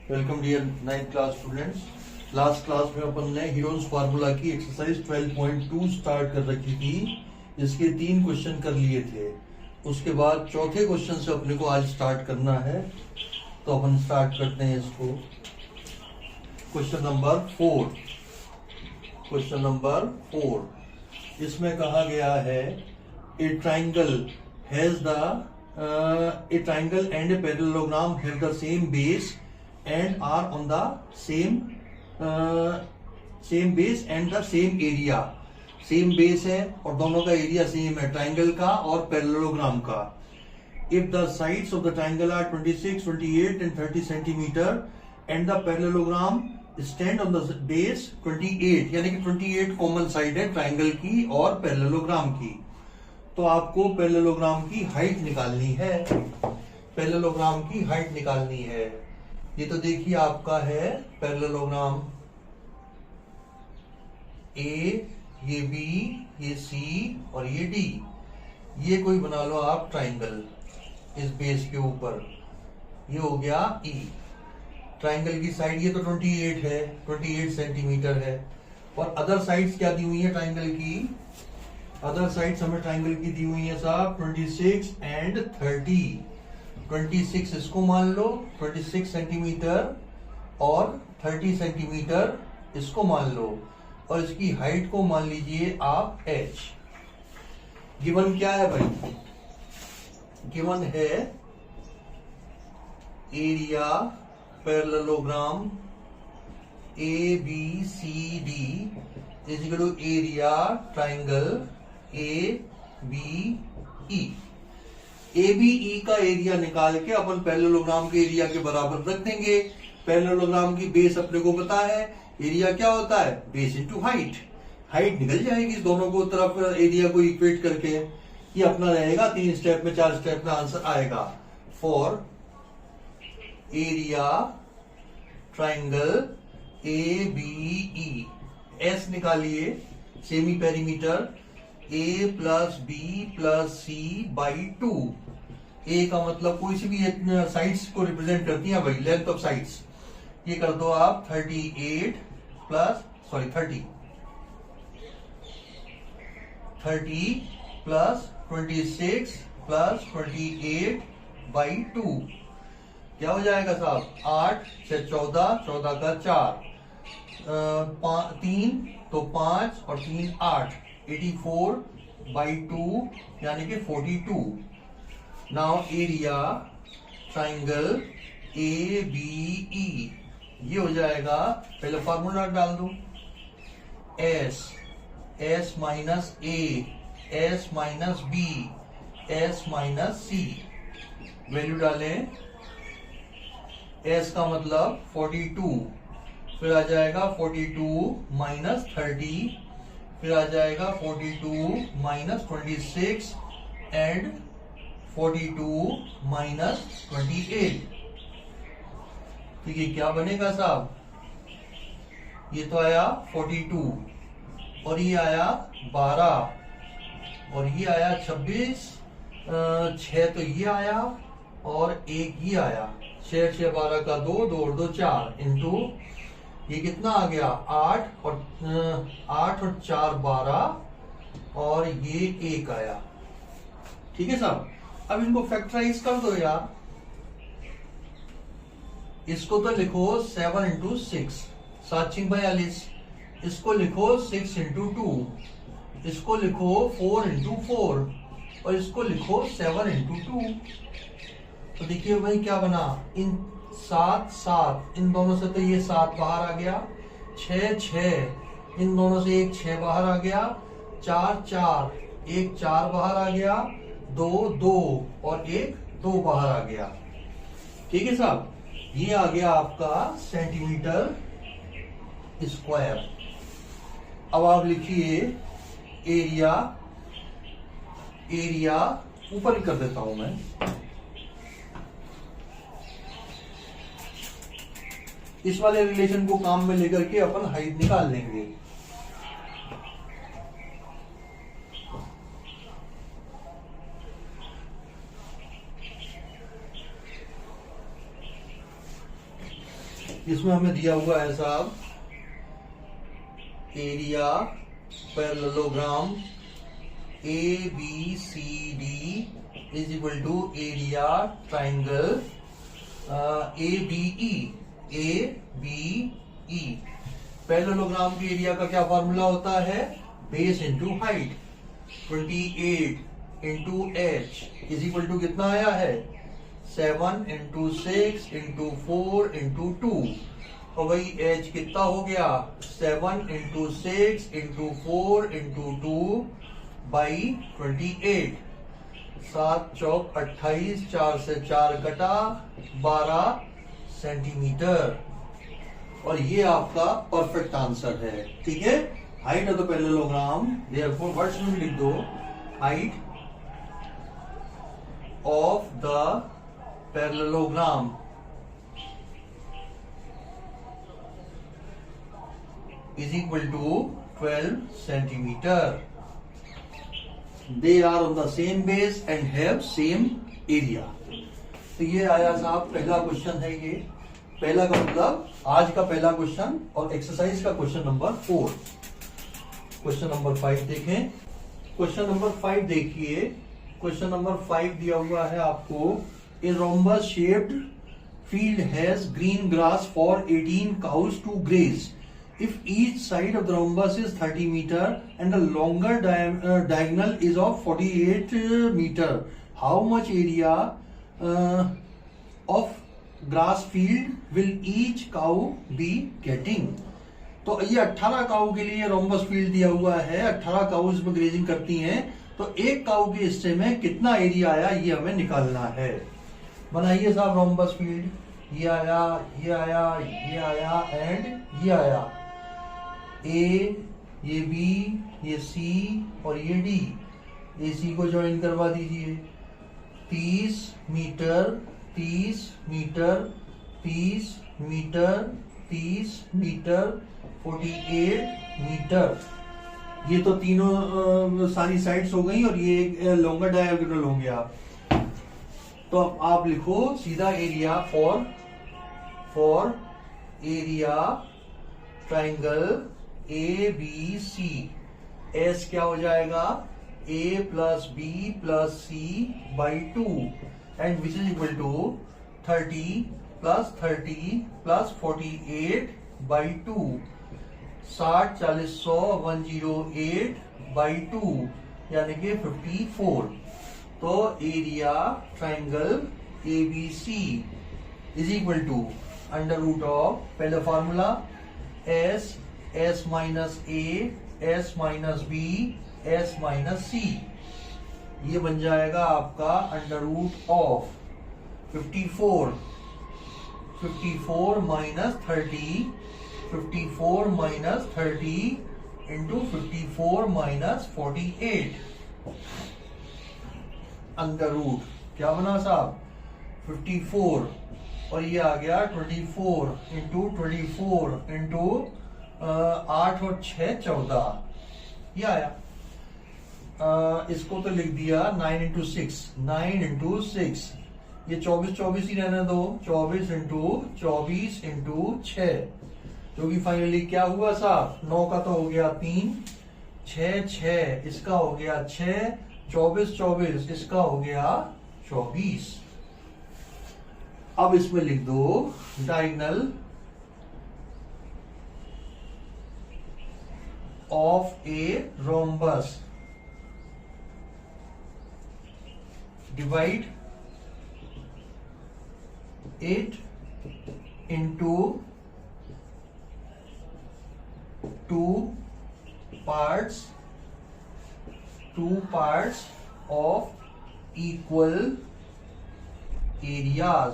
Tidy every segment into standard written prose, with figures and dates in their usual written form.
Welcome dear 9th class students. Last class में अपन ने हीरोज फार्मूला की एक्सरसाइज 12.2 स्टार्ट कर रखी थी। इसके 3 क्वेश्चन कर लिए थे। उसके बाद चौथे क्वेश्चन से अपने को आज स्टार्ट करना है, तो अपन स्टार्ट करते हैं इसको। Question number 4। इसमें कहा गया है ए triangle has the a triangle and a parallelogram have the same base and are on the same base and the same area। Same base है और दोनों का एरिया सेम है, ट्राइंगल का और पैरेललोग्राम का। If the sides of the triangle are 26, 28 and 30 centimetre and the parallelogram stand on the base 28, यानी कि 28 कॉमन साइड है ट्राइंगल की और पैरेललोग्राम की। तो आपको पैरेललोग्राम की हाइट निकालनी है। पैरेललोग्राम की हाइट निकालनी है। ये तो देखिए आपका है पैरेललोग्राम ए, ये बी, ये सी और ये डी। ये कोई बना लो आप ट्राइंगल इस बेस के ऊपर। ये हो गया ई। ट्राइंगल की साइड ये तो 28 है, 28 सेंटीमीटर है। और अदर साइड्स क्या दी हुई है ट्राइंगल की? अदर साइड्स हमें ट्राइंगल की दी हुई है साहब 26 एंड 30। 26 इसको मान लो 26 सेंटीमीटर और 30 सेंटीमीटर इसको मान लो, और इसकी हाइट को मान लीजिए आप h। गिवन क्या है भाई? गिवन है area parallelogram A B C D is equal to area triangle A B E. A B E का एरिया निकाल के अपन पैरेललोग्राम के एरिया के बराबर रख देंगे। पैरेललोग्राम की बेस अपने को पता है, एरिया क्या होता है? Base into height. हाइट निकल जाएगी दोनों को तरफ एरिया को इक्वेट करके। ये अपना रहेगा 3 स्टेप में, 4 स्टेप में आंसर आएगा। For area triangle A B E, S निकालिए semi perimeter A plus B plus C by 2। A का मतलब कोई सी भी साइड्स को रिप्रेजेंट करती है भाई, लेंथ ऑफ साइड्स। ये कर दो आप 30 प्लस 26 प्लस 28 बाई 2। क्या हो जाएगा साहब? 8 से 14, 14 का 4, 3 तो 5 और 3 8, 84 बाई 2 यानी कि 42। Now area triangle A B E, ये हो जाएगा, पहले फॉर्मूला डाल दो, S minus A, S minus B, S minus C. Value डालें। एस का मतलब 42, फिर आ जाएगा 42 माइनस 30, फिर आ जाएगा 42 माइनस 26 एंड 42 माइनस 28। तो ये क्या बनेगा साहब? ये तो आया 42 और ये आया 12 और ये आया 26, 6 तो ये आया और 1 ये आया। 6 6 12 का 2, 2 और 2 4 इंटू ये कितना आ गया? 8 और 4 12 और ये 1 आया। ठीक है साहब। अब इनको फैक्टराइज कर दो यार। इसको तो लिखो 7 इंटू 6, 7×42। इसको लिखो 6 इंटू 2, इसको लिखो 4 इंटू 4 और इसको लिखो 7 इंटू 2। तो देखिए भाई क्या बना? इन 7 इन दोनों से तो ये 7 बाहर आ गया, 6 इन दोनों से एक 6 बाहर आ गया, 4 एक 4 बाहर आ गया, 2 और एक 2 बाहर आ गया। ठीक है साहब। ये आ गया आपका सेंटीमीटर स्क्वायर। अब आप लिखिए एरिया ऊपर ही कर देता हूं मैं। इस वाले रिलेशन को काम में लेकर के अपन हाइट निकाल लेंगे। इसमें हमें दिया हुआ है साहब area parallelogram ABCD is equal to area triangle ABE। Parallelogram के एरिया का क्या फॉर्मूला होता है? Base into height. 28 into H is equal to कितना आया है? 7 इंटू 6 इंटू 4 इंटू 2। और वही H कितना हो गया? 7 इंटू 6 इंटू 4 इंटू 2 बाई 28। 7 चौक 28, 4 से 4 कटा 12 सेंटीमीटर। और ये आपका परफेक्ट आंसर है। ठीक है, height of the parallelogram, therefore words में लिख दो, height of the parallelogram is equal to 12 centimeter. They are on the same base and have same area. तो ये आया साहब पहला क्वेश्चन है। ये पहला का मतलब आज का पहला क्वेश्चन और एक्सरसाइज का क्वेश्चन नंबर 4। क्वेश्चन नंबर 5 देखें। क्वेश्चन नंबर 5 देखिए। क्वेश्चन नंबर 5 दिया हुआ है आपको, a rhombus shaped field has green grass for 18 cows to graze. If each side of the rhombus is 30 meter and the longer diagonal is of 48 meter, how much area of grass field will each cow be getting? तो ये 18 काऊ के लिए rhombus field दिया हुआ है। 18 काऊ इसमें grazing करती हैं, तो एक काऊ के हिस्से में कितना एरिया आया ये हमें निकालना है। बनाइए साहब रोम्बस फील्ड। ये आया, ये आया, ये आया एंड ये आया। ए, ये बी, ये सी और ये डी। ए सी को ज्वाइन करवा दीजिए। 30 metre, 30 metre, 30 metre, 30 metre, 48 metre. ये तो तीनों सारी साइड्स हो गई और ये लॉन्गर डायगोनल हो गया। तो अब आप लिखो सीधा area for area triangle ABC। S क्या हो जाएगा? A plus B plus C by 2 and which is equal to 30 plus 30 plus 48 by 2। 60, 40, 100, 108 by 2 यानी कि 54। तो area triangle ABC is equal to under root of, पहले formula S minus A, S minus B, S minus C। ये बन जाएगा आपका under root of 54 minus 30, 54 minus 30 into 54 minus 48 under root क्या बना साहब? 54 और ये आ गया 24 इंटू 24 इंटू 8 और 6 14। ये आया। इसको तो लिख दिया 9 इंटू 6, 9 इंटू 6। ये 24 ही रहने दो। 24 इंटू 24 इंटू 6 जो कि फाइनली क्या हुआ साहब? 9 का तो हो गया 3, 6 6 इसका हो गया 6, 24 इसका हो गया 24। अब इसमें लिख दो diagonal of a rhombus, divide it into two parts of equal areas।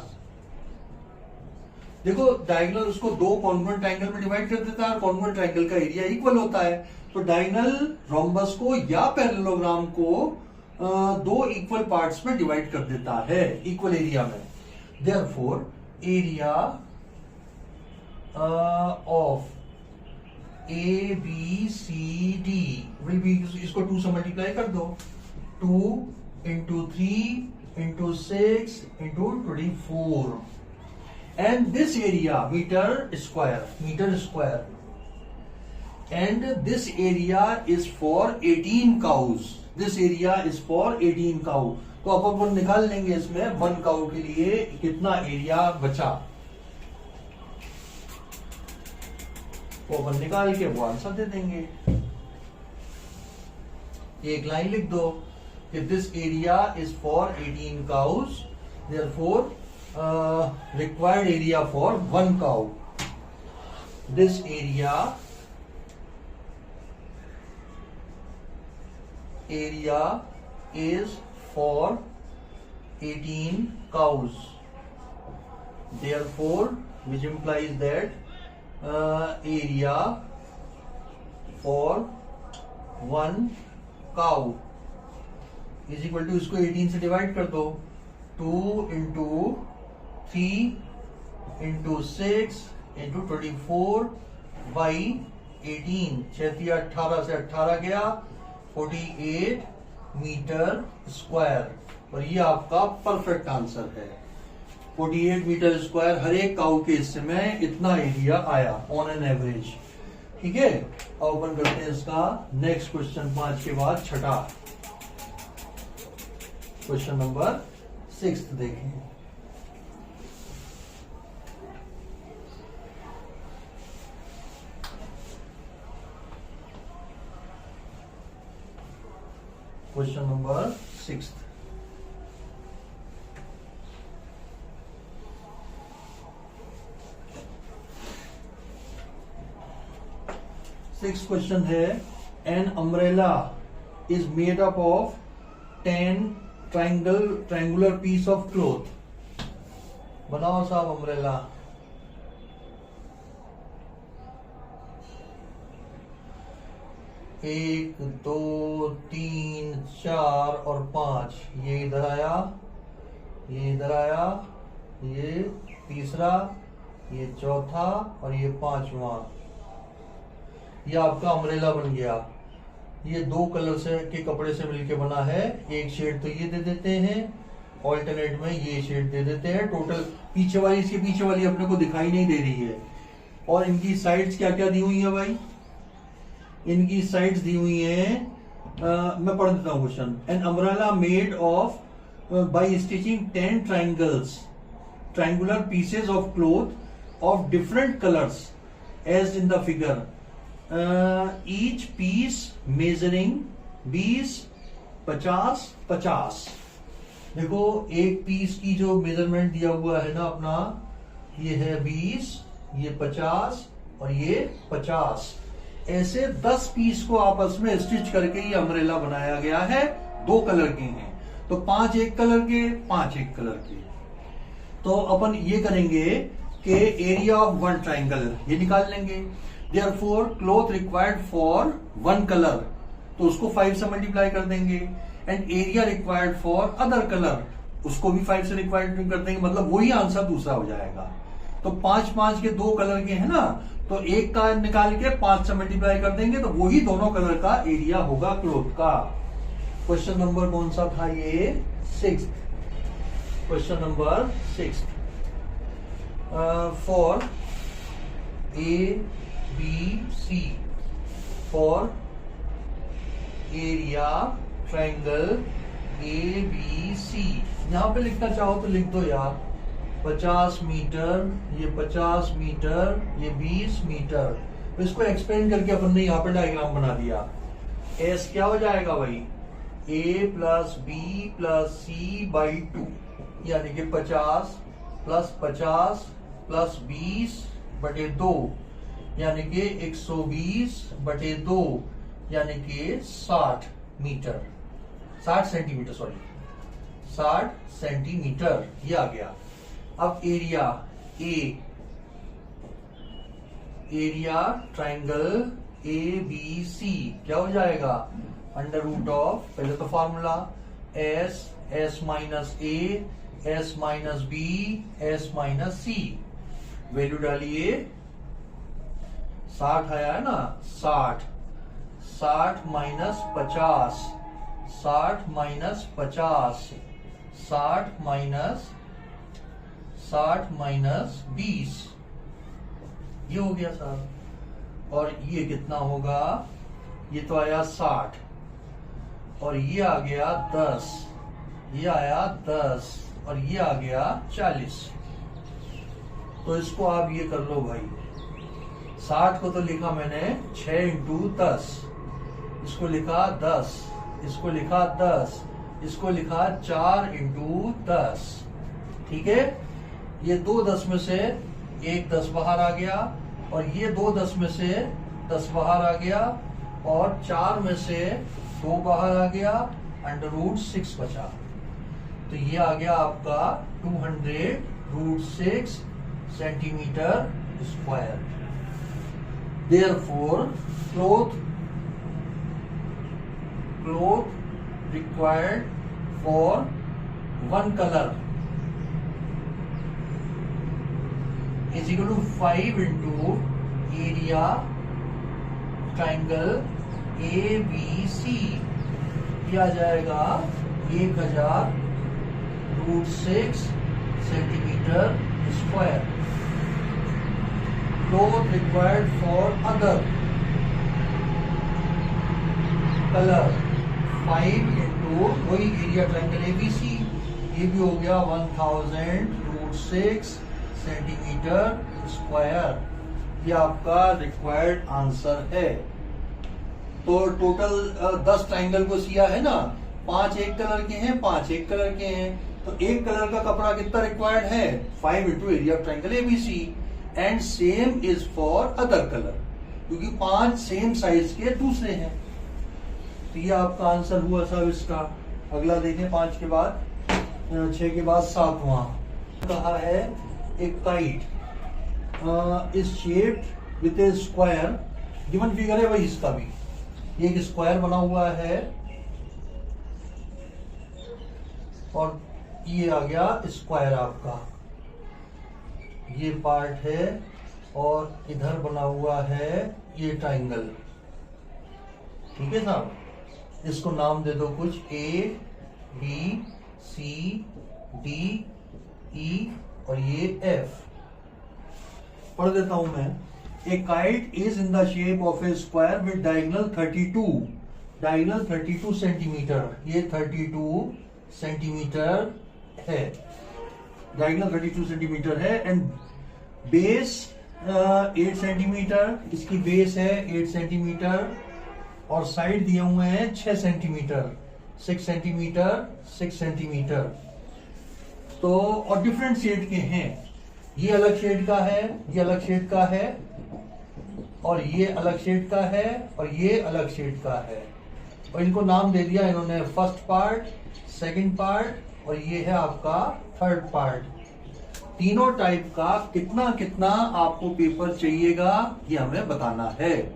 देखो डायगोनल उसको दो कॉन्ग्रुएंट ट्रायंगल में डिवाइड कर देता है, कॉन्ग्रुएंट ट्रायंगल का एरिया इक्वल होता है। तो डायगोनल रोम्बस को या पैरेललोग्राम को दो इक्वल पार्ट्स में डिवाइड कर देता है इक्वल एरिया में। Therefore area of ABCD will be, इसको 2 से मल्टीप्लाई कर दो। 2 into 3 into 6 into 24 and this area meter square, and this area is for 18 cows. This area is for 18 cow. तो अपन निकाल लेंगे इसमें 1 काउ के लिए कितना एरिया बचा, वो अपन निकाल के वो आंसर दे देंगे। एक लाइन लिख दो कि this area is for 18 cows, therefore required area for 1 cow, this area is for 18 cows, therefore which implies that area for 1 cow is equal to, इसको 18 से डिवाइड कर दो, 2 into 3 into 6 into 24 by 18, 6 18 से 18 गया 48 metre square, और ये आपका perfect answer है। 48 मीटर स्क्वायर हर एक काऊ के हिस्से में इतना एरिया आया ऑन एन एवरेज। ठीक है, अब ओपन करते हैं इसका नेक्स्ट क्वेश्चन, 5 के बाद छठा क्वेश्चन नंबर 6 देखें। क्वेश्चन नंबर 6, क्वेश्चन है, an umbrella is made up of 10 triangular piece of cloth. बनाओ साहब अम्ब्रेला। एक, 2, 3, 4 और 5, ये इधर आया, ये इधर आया, ये तीसरा, ये चौथा और ये 5वां। ये आपका अम्ब्रेला बन गया। ये 2 कलर से के कपड़े से मिलके बना है। एक शेड तो ये दे देते हैं, ऑल्टरनेट में ये शेड दे देते हैं। टोटल पीछे वाली, इसके पीछे वाली अपने को दिखाई नहीं दे रही है। और इनकी साइड्स क्या क्या दी हुई है भाई? इनकी साइड्स दी हुई है, मैं पढ़ देता हूं question. An umbrella made of by stitching 10 triangular pieces of cloth of different colours as in the figure, each piece measuring 20, 50, 50। देखो एक पीस की जो मेजरमेंट दिया हुआ है ना अपना, ये है 20, ये 50 और ये 50। ऐसे 10 पीस को आपस में स्टिच करके ये अम्ब्रेला बनाया गया है। 2 कलर के हैं, तो 5 एक कलर के, 5 एक कलर के। तो अपन ये करेंगे कि एरिया ऑफ 1 ट्राइंगल ये निकाल लेंगे। Therefore cloth required for 1 colour, तो उसको 5 से मल्टीप्लाई कर देंगे। And area required for other colour, उसको भी 5 से रिक्वायर्ड कर देंगे, मतलब वही आंसर दूसरा हो जाएगा। तो 5 के 2 कलर के हैं ना, तो एक का निकाल के 5 से मल्टीप्लाई कर देंगे, तो वही दोनों कलर का एरिया होगा क्लॉथ का। क्वेश्चन नंबर कौन सा था ये? 6। Question number 6, for ABC, for area triangle ABC। यहां पे लिखना चाहो तो लिख दो यार, 50 मीटर, ये 50 मीटर, ये 20 मीटर। तो इसको एक्सपेंड करके अपन ने यहाँ पे डायग्राम बना दिया। एस क्या हो जाएगा भाई? A plus B plus C by 2, यानी कि 50 प्लस 50 प्लस 20 बटे 2, यानी कि 120 बटे 2, यानी कि 60 मीटर, 60 सेंटीमीटर, सॉरी 60 सेंटीमीटर ये आ गया। अब एरिया एरिया ट्राइंगल ABC क्या हो जाएगा? अंडर रूट ऑफ, पहले तो formula S minus A, S minus B, S minus C। Value डालिए, 60 आया है ना, 60 माइनस 50, 60 माइनस 50, 60 माइनस 60 माइनस 20, ये हो गया साहब। और ये कितना होगा, ये तो आया 60 और ये आ गया 10, ये आया 10 और ये आ गया 40। तो इसको आप ये कर लो भाई, 60 को तो लिखा मैंने 6 इंटू 10, इसको लिखा 10, इसको लिखा 10, इसको लिखा 4 इंटू 10। ठीक है, ये 2 10 में से एक 10 बाहर आ गया और ये 2 10 में से 10 बाहर आ गया और 4 में से 2 बाहर आ गया, √6 बचा। तो ये आ गया आपका 200√6 centimetre square. Therefore, cloth required for one color is equal to 5 into area triangle ABC। ये आ जाएगा 1000√6 centimetre square. Cloth required for other color 5 into वही एरिया ट्राइंगल ABC, ये भी हो गया 1000√6 सेंटीमीटर स्क्वायर। ये आपका रिक्वायर्ड आंसर है। तो टोटल 10 ट्राइंगल को सिया है ना, 5 एक कलर के हैं, 5 एक कलर के हैं, तो एक कलर का कपड़ा कितना रिक्वायर्ड है, 5 into area triangle ABC। And same is for other colour, क्योंकि 5 सेम साइज के दूसरे हैं। तो ये आपका आंसर हुआ साहब इसका। अगला देखें, 5 के बाद 6 के बाद 7वां कहा है एक kite is shaped with A square, given figure है वही इसका भी, ये एक स्क्वायर बना हुआ है और ये आ गया स्क्वायर आपका, ये पार्ट है और इधर बना हुआ है ये ट्राइंगल। ठीक है साहब, इसको नाम दे दो कुछ, A B C D E और ये F। पढ़ देता हूं मैं। ए kite is in the shape of A square with diagonal 32 centimetre, ये 32 सेंटीमीटर है, डायगोनल 32 सेंटीमीटर है। एंड बेस 8 सेंटीमीटर, इसकी बेस है 8 सेंटीमीटर और साइड दिए हुए हैं 6 सेंटीमीटर, 6 सेंटीमीटर, 6 सेंटीमीटर। तो और डिफरेंट शेड के हैं, ये अलग शेड का है, ये अलग शेड का है और ये अलग शेड का है और ये अलग शेड का है। और इनको नाम दे दिया इन्होंने, फर्स्ट पार्ट, सेकंड पार्ट और ये है आपका थर्ड पार्ट। तीनों टाइप का कितना कितना आपको पेपर चाहिएगा ये हमें बताना है,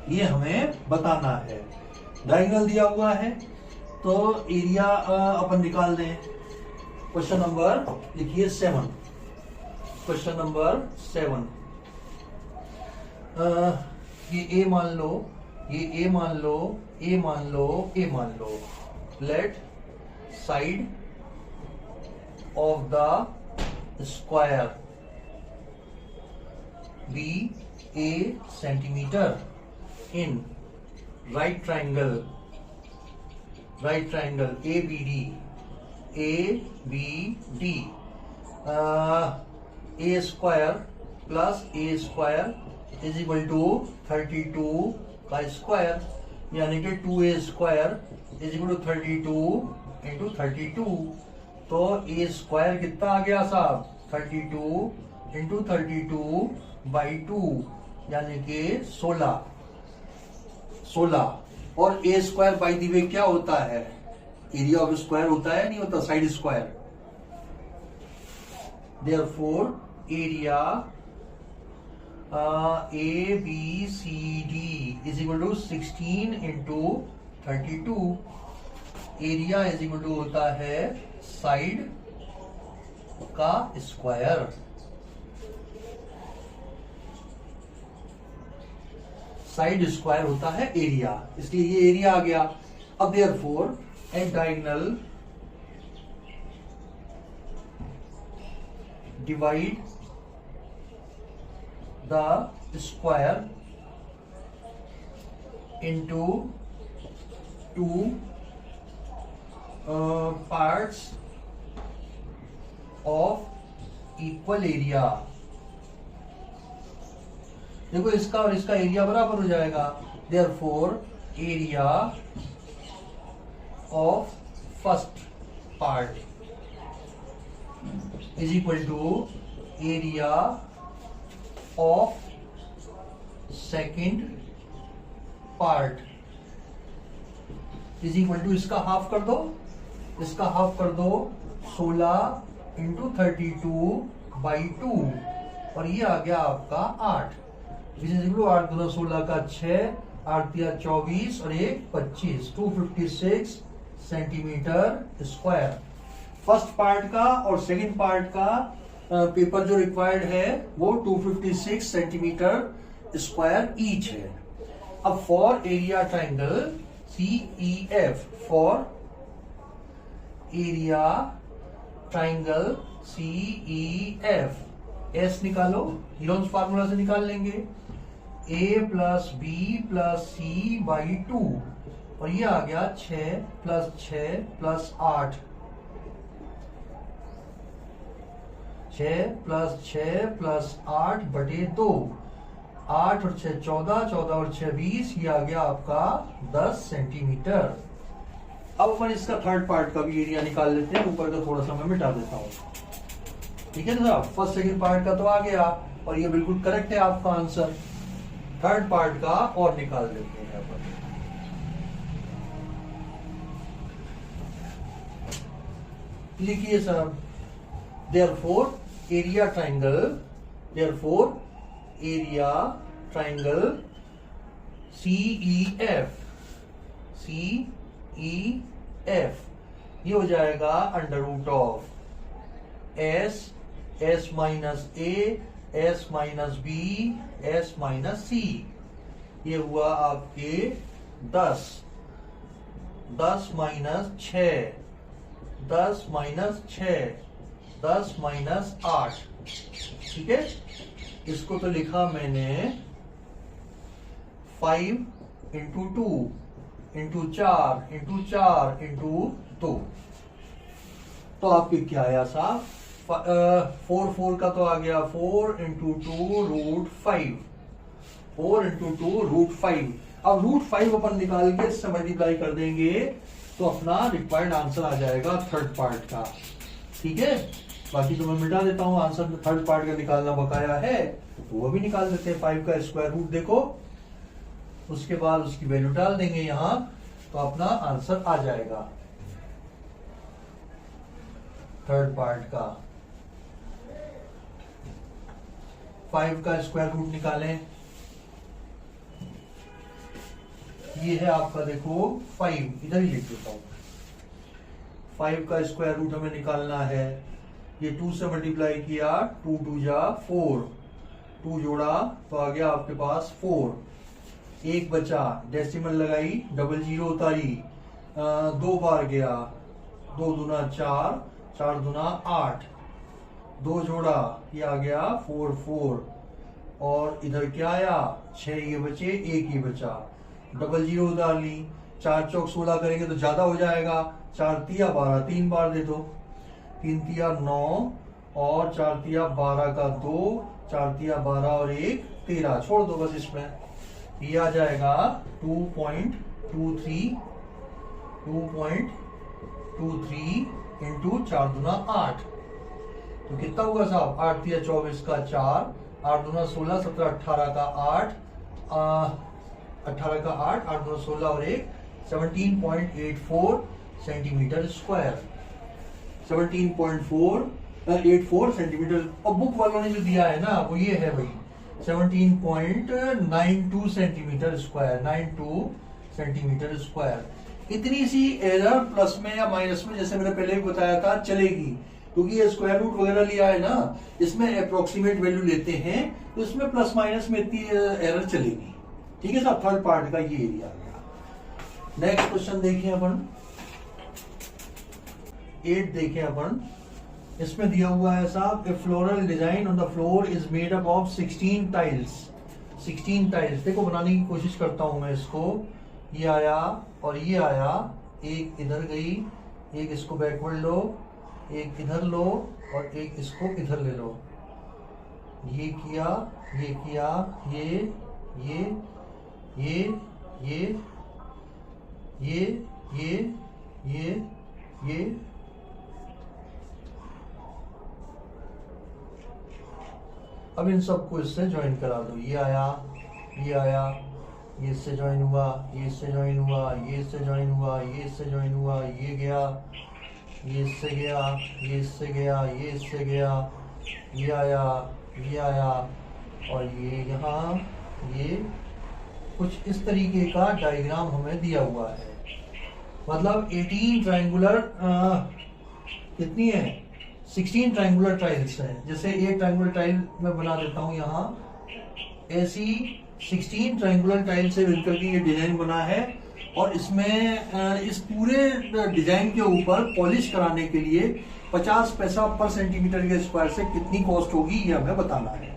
ये हमें बताना है। डायगोनल दिया हुआ है तो एरिया अपन निकाल दें। क्वेश्चन नंबर लिखिए 7, क्वेश्चन नंबर 7। ये ए मान लो, ये ए मान लो, ए मान लो, ए मान लो। Let side of the square be A centimetre in right triangle ABD a square plus a square is equal to 32 का स्क्वायर, यानी कि 2a square is equal to 32 into 32। तो a स्क्वायर कितना आ गया साहब, 32 into 32 by 2 यानी कि 16। और ए स्क्वायर बाई दी वे क्या होता है, एरिया ऑफ स्क्वायर होता है, नहीं होता, side square. Therefore area A B C D is equal to 16 into 32। Area is equal to होता है साइड का स्क्वायर। साइड स्क्वायर होता है एरिया, इसलिए ये एरिया आ गया। अब therefore divide the square into two parts of equal area। देखो इसका और इसका एरिया बराबर हो जाएगा, therefore area of first part is equal to area of second part is equal to, इसका हाफ कर दो, इसका हाफ कर दो 16 इंटू 32/2 और ये आ गया आपका 8। विच इज इक्वल टू 8 दूना 16 का 6, 8 तिया 24 और 1 25, 256 सेंटीमीटर स्क्वायर। फर्स्ट पार्ट का और सेकंड पार्ट का पेपर जो रिक्वायर्ड है वो 256 सेंटीमीटर स्क्वायर ईच है। अब for area triangle CEF, for area triangle CEF, S निकालो, हीरोन्स फार्मूला से निकाल लेंगे, A plus B plus C/2 और ये आ गया 6 प्लस 6 प्लस 8, 6 प्लस 6 प्लस 8/2, 8 और 6 14, 14 और 6 20, ये आ गया आपका 10 सेंटीमीटर। अब अपन इसका थर्ड पार्ट का भी एरिया निकाल लेते हैं, ऊपर का थोड़ा सा मैं मिटा देता हूँ। ठीक है ना, फर्स्ट सेकंड पार्ट का तो आ गया और ये बिल्कुल करेक्ट है आपका आंसर। थर्ड पार्ट का और निकाल देते हैं अपन। लिखिए sir, therefore area triangle, therefore area triangle CEF, CEF ये हो जाएगा under root of S minus A, S minus B, S minus C। ये हुआ आपके 10 माइनस 6, 10 माइनस 6, 10 माइनस 8। ठीक है, इसको तो लिखा मैंने 5 इंटू 2 इंटू 4 इंटू 4 इंटू 2। तो आपके क्या आया साहब, 4 का तो आ गया 4 इंटू 2 रूट 5, 4 इंटू 2 रूट 5। अब रूट 5 अपन निकाल के इससे मल्टीप्लाई कर देंगे तो अपना रिक्वायर्ड आंसर आ जाएगा थर्ड पार्ट का। ठीक है, बाकी तो मैं मिटा देता हूं, आंसर थर्ड पार्ट का निकालना बकाया है तो वो भी निकाल देते हैं। 5 का स्क्वायर रूट देखो, उसके बाद उसकी वैल्यू डाल देंगे यहां तो अपना आंसर आ जाएगा थर्ड पार्ट का। 5 का स्क्वायर रूट निकालें, ये है आपका देखो 5, इधर ही लिख देता हूं। 5 का स्क्वायर रूट हमें निकालना है, ये 2 से मल्टीप्लाई किया, 2 2 जा 4, 2 जोड़ा तो आ गया आपके पास 4, 1 बचा, डेसिमल लगाई, डबल जीरो उतारी, 2 बार गया, 2 दूना 4, 4 दूना 8, 2 जोड़ा ये आ गया 4 4 और इधर क्या आया 6 ये बचे, 1 ये बचा, डबल जीरो उतार ली, 4 चौक 16 करेंगे तो ज्यादा हो जाएगा, 4 तिया 12, 3 बार दे दो, 3 तिया 9 और 4 तिया 12 का 2, 4 तिया 12 और 1 13, छोड़ दो बस इसमें, ये आ जाएगा 2.23 इंटू 4 दूना 8। तो कितना होगा साहब, 8 तिया 24 का 4, 8 दूना 16, 17 18 का 8, 18 का 8, 8 दूना 16 और 1 17.84 सेंटीमीटर स्क्वायर, 17.84 सेंटीमीटर। और बुक वालों ने जो दिया है ना वो ये है भाई 17.92 सेंटीमीटर स्क्वायर, 92 सेंटीमीटर स्क्वायर। इतनी सी एरर प्लस में या माइनस में जैसे मैंने पहले भी बताया था चलेगी, क्योंकि ये स्क्वायर रूट वगैरह लिया है ना, इसमें अप्रोक्सीमेट वैल्यू लेते हैं तो इसमें प्लस माइनस में इतनी एरर चलेगी। ठीक है साहब, थर्ड पार्ट का ये एरिया आ गया। नेक्स्ट क्वेश्चन देखिए अपन, 8 देखें अपन। इसमें दिया हुआ है साहब, a floral design on the floor is made up of 16 tiles. 16 tiles देखो बनाने की कोशिश करता हूं मैं इसको। ये आया और ये आया, एक इधर गई, एक इसको बैकवर्ड लो, एक इधर लो और एक इसको इधर ले लो। ये किया, ये किया, ये ये ये ये ये ये ये ये अब इन सबको इससे ज्वाइन करा दो। ये आया, ये आया, ये इससे ज्वाइन हुआ, ये इससे ज्वाइन हुआ, ये इससे ज्वाइन हुआ, ये इससे ज्वाइन हुआ, ये गया, ये इससे गया, ये इससे गया, ये इससे गया, ये आया, ये आया और ये यहाँ, ये कुछ इस तरीके का डायग्राम हमें दिया हुआ है। मतलब 18 ट्रायंगुलर कितनी है, 16 ट्रायंगुलर टाइल्स हैं। जैसे एक ट्रायंगुलर टाइल मैं बना देता हूँ यहाँ, ऐसी 16 ट्रायंगुलर टाइल से मिलकर के ये डिजाइन बना है। और इसमें इस पूरे डिजाइन के ऊपर पॉलिश कराने के लिए 50 पैसा पर सेंटीमीटर के स्क्वायर से कितनी कॉस्ट होगी ये हमें बताना है।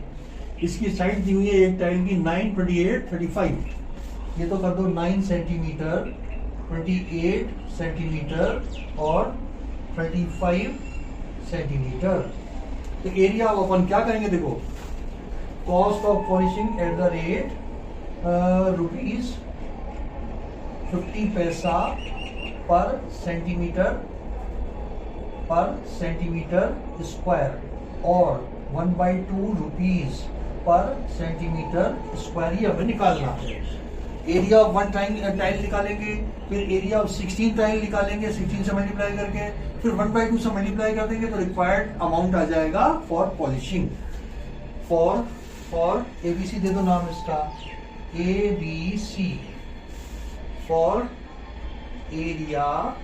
इसकी साइज दी हुई है एक टाइल की 9, 28, 35। ये तो कर दो 9 सेंटीमीटर, 28 सेंटीमीटर और 35 सेंटीमीटर। तो एरिया अपन क्या करेंगे, देखो cost of polishing at the rate rupees 50 पैसा पर सेंटीमीटर स्क्वायर और 1/2 रुपीज पर सेंटीमीटर स्क्वायर, ये हमें निकालना है। एरिया ऑफ 1 टाइल निकालेंगे, फिर एरिया ऑफ 16 टाइल निकालेंगे, 16 से मल्टीप्लाई करके, फिर 1/2 से मल्टीप्लाई कर देंगे तो रिक्वायर्ड अमाउंट आ जाएगा फॉर पॉलिशिंग। फॉर एबीसी दे दो नाम इसका, ABC for area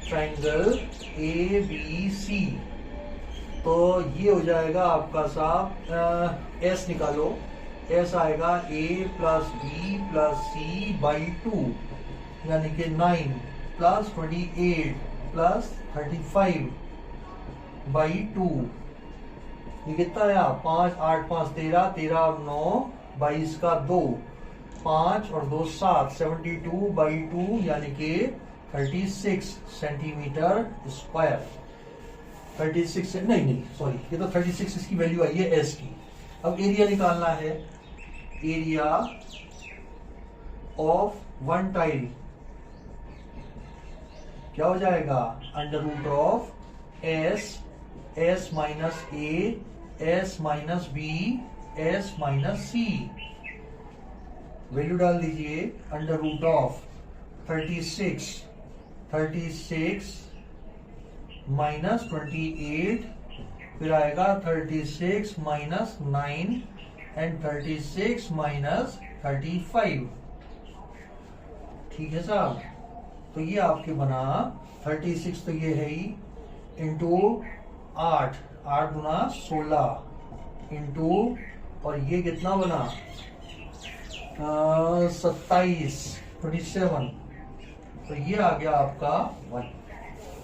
triangle ABC। तो ये हो जाएगा आपका साहब, एस निकालो, एस आएगा A + B + C / 2 यानी कि 9 + 28 + 35 / 2। ये कितना आया, 5, 8, 5, 13, 13 और 9, 22 का 2, 5 और 2 7, 72 / 2 यानी कि 36 सेंटीमीटर स्क्वायर। 36 से नहीं सॉरी, ये तो 36 इसकी वैल्यू आई है एस की। अब एरिया निकालना है, एरिया ऑफ 1 टाइल क्या हो जाएगा, √of S - A S - B S - C। Value डाल दीजिए, √ऑफ 36 - 28, फिर आएगा 36 - 9 एंड 36 - 35। ठीक है साहब, तो ये आपके बना 36, तो ये है ही, इंटू 8, 8 गुना 16 इंटू, और ये कितना बना 27, 27। तो ये आ गया आपका 1,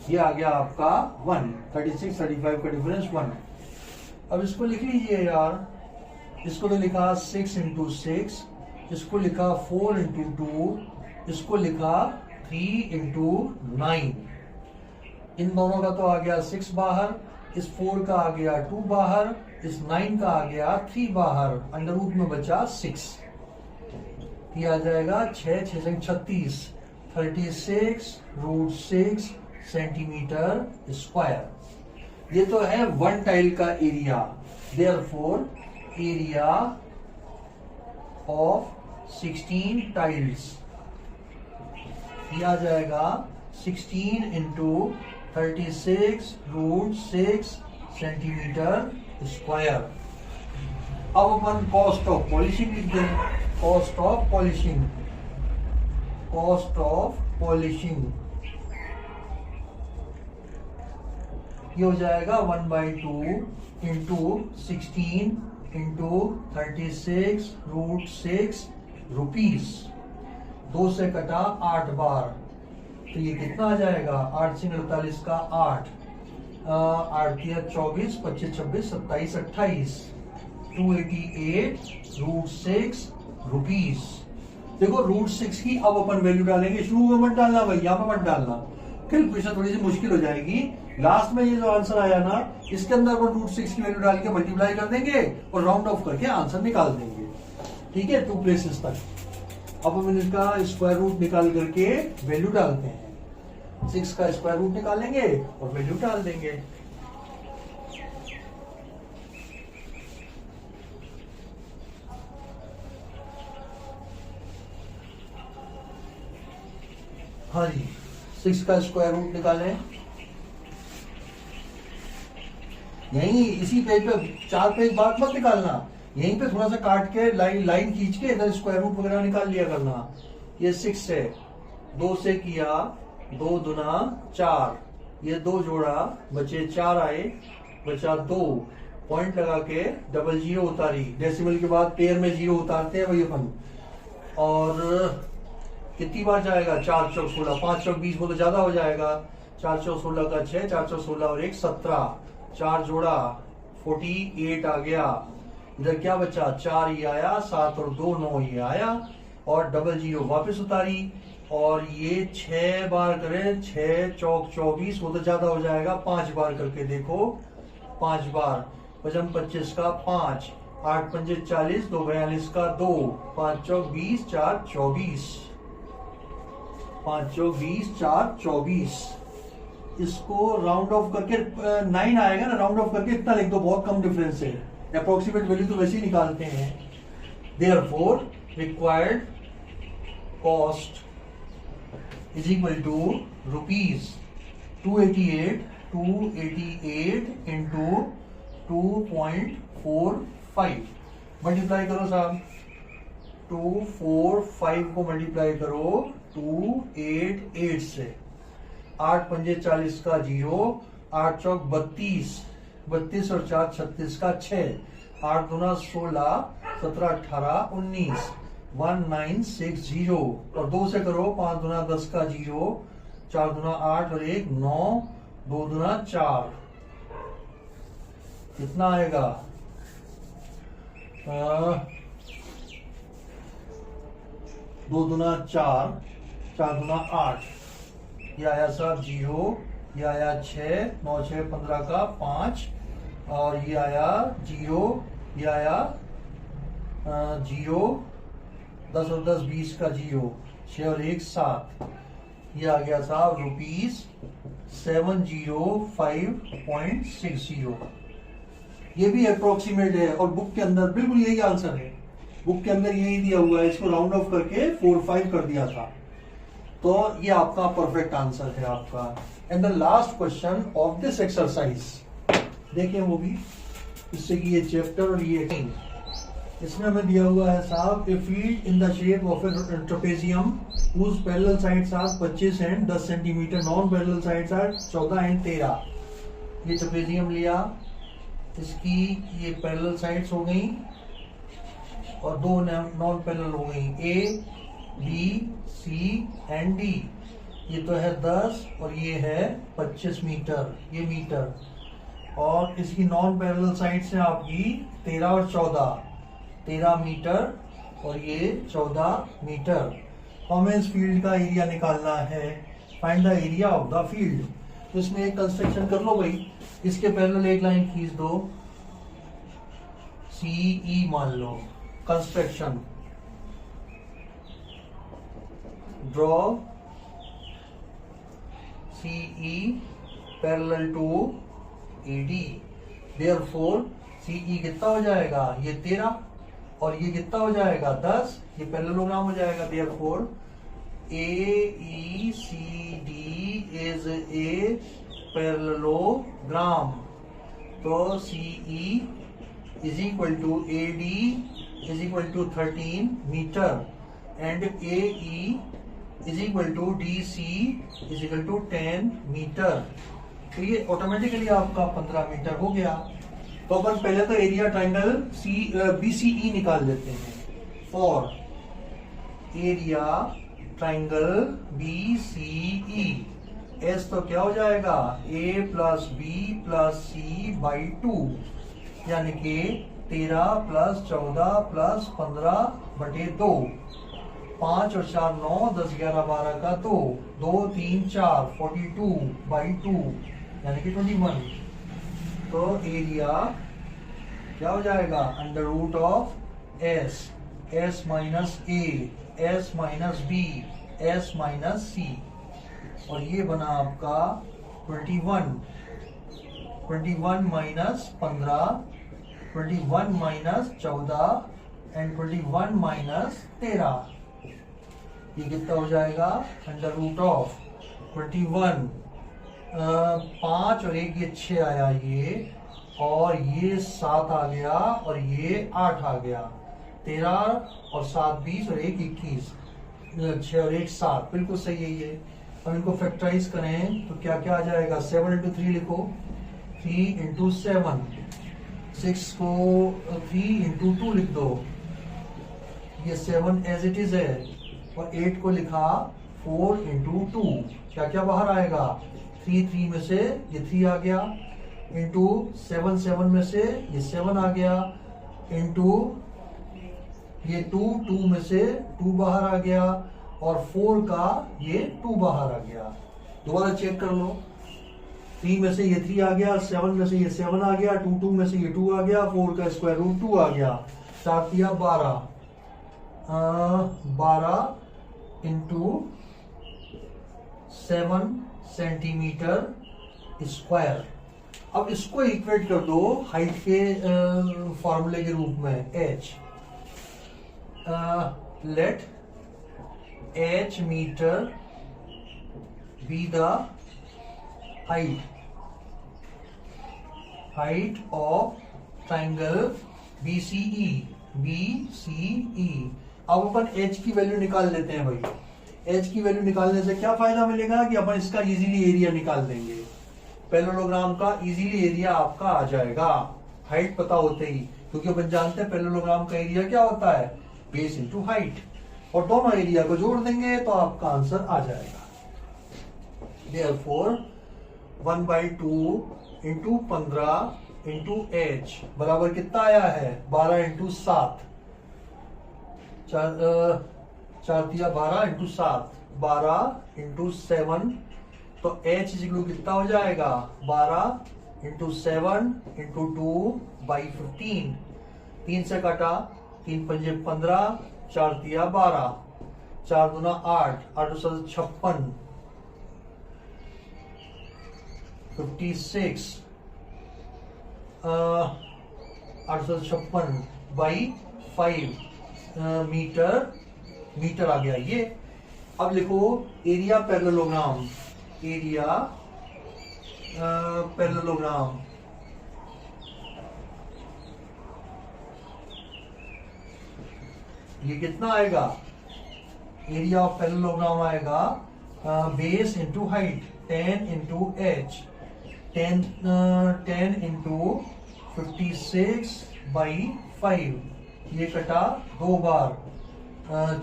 ये आ गया आपका 1, 36, 35 का डिफरेंस 1। अब इसको लिख लीजिए यार, इसको तो लिखा 6 × 6, इसको लिखा 4 × 2, इसको लिखा 3 × 9। इन दोनों का तो आ गया 6 बाहर, इस 4 का आ गया 2 बाहर, इस 9 का आ गया 3 बाहर, अंडर रूट में बचा 6। ये आ जाएगा 6 × 6 = 36, 36√6 सेंटीमीटर स्क्वायर। ये तो है 1 टाइल का area. Therefore area of 16 tiles ये आ जाएगा 16 × 36√6 सेंटीमीटर स्क्वायर। अब अपन कॉस्ट ऑफ पॉलिशिंग लिख दें, कॉस्ट ऑफ पॉलिशिंग ये हो जाएगा 1/2 × 16 × 36√6 रुपीस। 2 से कटा 8 बार, तो ये कितना आ जाएगा, 8 × 48 का 8, 8 या 24, 25, 26, 27, 28, 288√6 रुपीज। देखो √6 की अब अपन वैल्यू डालेंगे, शुरू में मत डालना भाई, यहाँ पे मत डालना, कैलकुलेशन थोड़ी सी मुश्किल हो जाएगी। लास्ट में ये जो आंसर आया ना, इसके अंदर अपन √6 की वैल्यू डाल के मल्टीप्लाई कर देंगे और राउंड ऑफ करके आंसर निकाल देंगे। ठीक है, 2 प्लेसेस तक। अब हम इसका स्क्वायर रूट निकाल करके वैल्यू डालते हैं। 6 का स्क्वायर रूट निकालेंगे और वैल्यू डाल देंगे। हाँ जी, 6 का स्क्वायर रूट निकालें। यहीं इसी पेज पे 4 पेज बाद मत निकालना, यहीं पे थोड़ा सा काट के लाइन खींच के इधर स्क्वायर रूट वगैरह निकाल लिया करना। ये 6 है, 2 से किया, 2 दूना 4, ये 2 जोड़ा, बचे 4 आए, बचा 2, पॉइंट लगा के डबल जीरो उतारी, डेसिमल के बाद पेयर में जीरो उतारते हैं वही अपन। और कितनी बार जाएगा, 4 चौक 16, 5 चौक 20, वो तो ज्यादा हो जाएगा। 4 चौक 16 का 6, 4 चौक 16 और 1 17, 4 जोड़ा 48 आ गया। इधर क्या बचा, 4 ये आया, 7 और 2 9 ये आया, और डबल जीरो वापस उतारी। और ये 6 बार करें, 6 चौक 24, वो तो ज्यादा हो जाएगा, 5 बार करके देखो, 5 बार। वजन 25 का 5, 8 पंजे 40, 2 42 का 2, 5 चौक 20, 4 24, 5 चौक 20, 4 24। इसको राउंड ऑफ करके 9 आएगा ना, राउंड ऑफ करके इतना लिख दो, बहुत कम डिफरेंस है। अप्रोक्सीमेट वैल्यू तो वैसे ही निकालते हैं। Therefore required cost is equal to rupees 288 into 2.45। Multiply करो साहब, 245 को मल्टीप्लाई करो 288 से। 8 पंजे 40 का 0, 8 चौक 32, 32 और 4 36 का 6, 8 दूना 16, 17 18 19, 1960। और 2 से करो, 5 दूना 10 का 0, 4 दूना 8 और 1 9, 2 दूना 4, कितना आएगा, 2 दूना 4, 4 दूना 8, ये आया साहब 0, ये आया 6, 9 6 15 का 5, और ये आया 0, ये आया 0, 10 और 10 20 का 0, 6 और 1 7, ये आ गया साहब ₹705.60। ये भी अप्रोक्सीमेट है और बुक के अंदर बिल्कुल यही आंसर है, बुक के अंदर यही दिया हुआ है। इसको राउंड ऑफ करके 4-5 कर दिया था, तो ये आपका परफेक्ट आंसर है आपका। And the last question of this exercise देखिए, वो भी इससे कि ये चैप्टर और ये इसमें हमें दिया हुआ है साहब, a field in the shape of a trapezium whose parallel sides are 25 and 10 centimetre, non parallel sides are 14 and 13। ये ट्रेपेजियम लिया, इसकी ये पैरेलल साइड्स हो गई और 2 नॉन पैरेलल हो गई, A B C and D. ये तो है 10 और ये है 25 मीटर, ये मीटर। और इसकी नॉन पैरेलल साइड्स है आपकी 13 और 14, 13 मीटर और ये 14 मीटर। हमें इस फील्ड का एरिया निकालना है, find the area of the field. तो इसमें एक कंस्ट्रक्शन कर लो भाई, इसके पैरेलल एक लाइन खींच दो, सीई मान लो। Construction, draw CE parallel to AD. Therefore CE कितना हो जाएगा, ये 13 और ये कितना हो जाएगा 10, ये पैरेललोग्राम हो जाएगा। Therefore AECD is a parallelogram. तो CE is equal to AD is equal to 13 metre and AE is equal to DC is equal to 10 metre. तो ये ऑटोमेटिकली आपका 15 मीटर हो गया। तो अपन पहले तो एरिया ट्राइंगल BCE निकाल लेते हैं। For area triangle BCE S तो क्या हो जाएगा A plus B plus C by 2, यानी कि 13 प्लस 14 प्लस 15 बटे 2, 5 और 4 9, 10 11 12 का 2, 2 3 4 42 बाई 2 यानी कि 21। तो एरिया क्या हो जाएगा under root of S, S minus A, S minus B, S minus C, और ये बना आपका 21, 21 माइनस 15, 21 माइनस 14 एंड 21 माइनस 13, ये कितना हो जाएगा अंडर रूट ऑफ 21, 5 और 1 ये 6 आया ये, और ये 7 आ गया और ये 8 आ गया, 13 और 7 20 और 1 21, 6 और 1 7, बिल्कुल सही है ये। अब इनको फैक्टराइज करें तो क्या क्या आ जाएगा, 7 इंटू 3 लिखो, 3 इंटू 7, 6 को 3 इंटू 2 लिख दो, ये 7 एज इट इज है, और 8 को लिखा 4 इंटू 2, क्या क्या बाहर आएगा, 3 3 में से ये 3 आ गया, इंटू 7 7 में से ये 7 आ गया, इंटू ये 2 2 में से 2 बाहर आ गया, और 4 का ये 2 बाहर आ गया। दोबारा चेक कर लो, 3 में से ये 3 आ गया, 7 में से ये 7 आ गया, 2 2 में से ये 2 आ गया, 4 का स्क्वायर रूट 2 आ गया, 4 दिया 12, 12 इंटू 7 सेंटीमीटर स्क्वायर। अब इसको इक्वेट कर दो हाइट के फॉर्मूले के रूप में, h, let h metre be the height of triangle BCE, BCE। अब अपन h की वैल्यू निकाल लेते हैं भाई। h की वैल्यू निकालने से क्या फायदा मिलेगा कि अपन इसका इजीली एरिया निकाल देंगे, पैरेललोग्राम का इजीली एरिया आपका आ जाएगा हाइट पता होते ही, क्योंकि अपन जानते हैं पैरेललोग्राम का एरिया क्या होता है, बेस इंटू हाइट, और दोनों एरिया को जोड़ देंगे तो आपका आंसर आ जाएगा। Therefore 1/2 इंटू 15 इंटू एच बराबर कितना आया है, 12 इंटू 7, 4 दिया 12 इंटू 7, 12 इंटू 7, तो h कितना हो जाएगा, 12 इंटू 7 इंटू 2 बाई 15, 3 से काटा, 3 पंजे 15, 4 दिया 12, 4 दूना 8, 8 56, 56, 856 बाई 5 मीटर आ गया ये। अब लिखो एरिया पैरेललोग्राम, एरिया पैरेललोग्राम, ये कितना आएगा, एरिया ऑफ पैरेललोग्राम आएगा base into height, 10 into H, 10 into 56 by 5, ये कटा 2 बार,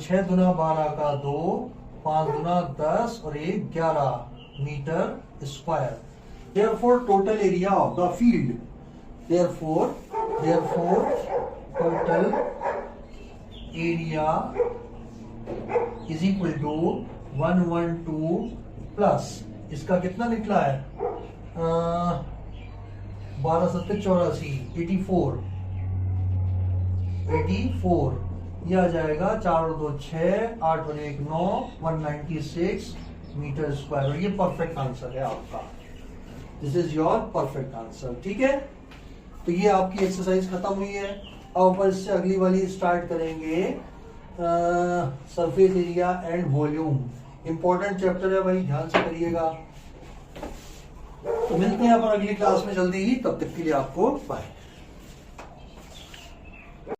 6 दूना 12 का 2, 5 दूना 10 और 1 11 metre square. Therefore total area of the field, therefore total area is equal to 112 plus इसका कितना निकला है, 12 7 84, 84, ये आ जाएगा 4 और 2 6, 8 और 1 9, 196 मीटर स्क्वायर, और ये परफेक्ट आंसर है आपका। This is your perfect answer, ठीक है। तो ये आपकी एक्सरसाइज खत्म हुई है। अब अपन इससे अगली वाली स्टार्ट करेंगे, surface area and volume. Important chapter है भाई, ध्यान से करिएगा। तो मिलते हैं अपन अगली क्लास में जल्दी ही, तब तक के लिए आपको बाय।